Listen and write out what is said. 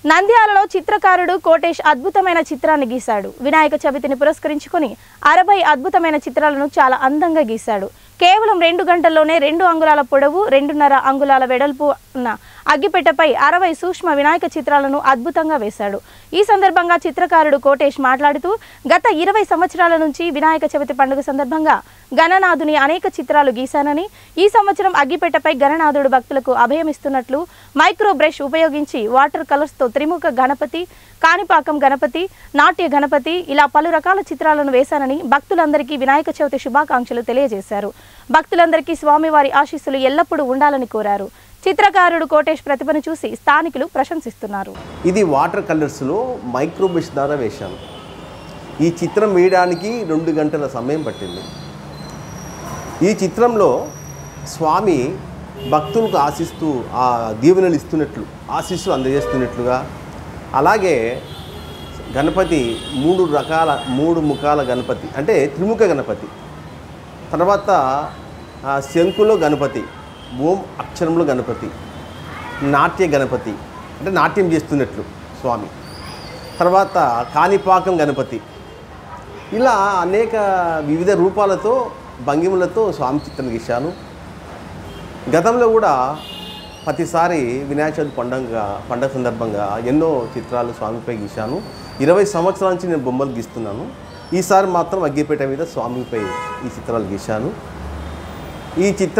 నంద్యాలలో చిత్రకారుడు కోటేష్ అద్భుతమైన చిత్రాన్ని గీశాడు. వినాయక చవితిని పురస్కరించుకొని 60 అద్భుతమైన చిత్రాలను చాలా అందంగా గీశాడు. కేవలం 2 గంటల్లోనే 2 అంగుళాల పొడవు, 2.5 అంగుళాల వెడల్పు ఉన్న అగ్గిపెట్టెపై 60 సూక్ష్మ వినాయక చిత్రాలను అద్భుతంగా వేశాడు. ఈ సందర్భంగా చిత్రకారుడు కోటేష్ మాట్లాడుతూ, గత 20 సంవత్సరాల నుంచి వినాయక చవితి పండుగ సందర్భంగా గణనాథుని అనేక చిత్రాలు గీశానని, ఈ సంవత్సరం అగ్గిపెట్టెపై గణనాథుడు భక్తులకు అభయమిస్తున్నట్లు మైక్రో బ్రష్ ఉపయోగించి వాటర్ కలర్స్తో త్రిముఖ గణపతి, కాణిపాకం గణపతి, నాట్య గణపతి ఇలా పలు రకాల చిత్రాలను వేశానని భక్తులందరికీ వినాయక చవితి శుభాకాంక్షలు తెలియజేశారు. భక్తులందరికీ స్వామివారి ఆశీస్సులు ఎల్లప్పుడూ ఉండాలని కోరారు. చిత్రకారుడు కోటేష్ ప్రతిభను చూసి స్థానికులు ప్రశంసిస్తున్నారు. ఇది వాటర్ కలర్స్లో మైక్రో బ్రష్ ద్వారా వేశాను. ఈ చిత్రం వేయడానికి 2 గంటల సమయం పట్టింది. ఈ చిత్రంలో స్వామి భక్తులకు ఆశిస్తూ ఆ దీవెనలు ఇస్తున్నట్లు, ఆశీస్సులు అందజేస్తున్నట్లుగా, అలాగే గణపతి 3 ముఖాల గణపతి అంటే త్రిముఖ గణపతి, తర్వాత శంకులో గణపతి, ఓం అక్షరంలో గణపతి, నాట్య గణపతి అంటే నాట్యం చేస్తున్నట్లు స్వామి, తర్వాత కాణిపాకం గణపతి, ఇలా అనేక వివిధ రూపాలతో భంగిమలతో స్వామి చిత్రం గీశాను. గతంలో కూడా ప్రతిసారి వినాయక చవితి పండగ సందర్భంగా ఎన్నో చిత్రాలు స్వామిపై గీశాను. 20 సంవత్సరాల నుంచి నేను బొమ్మలు గీస్తున్నాను. ఈసారి మాత్రం అగ్గిపేట మీద స్వామిపై ఈ చిత్రాలు గీశాను. ఈ చిత్రం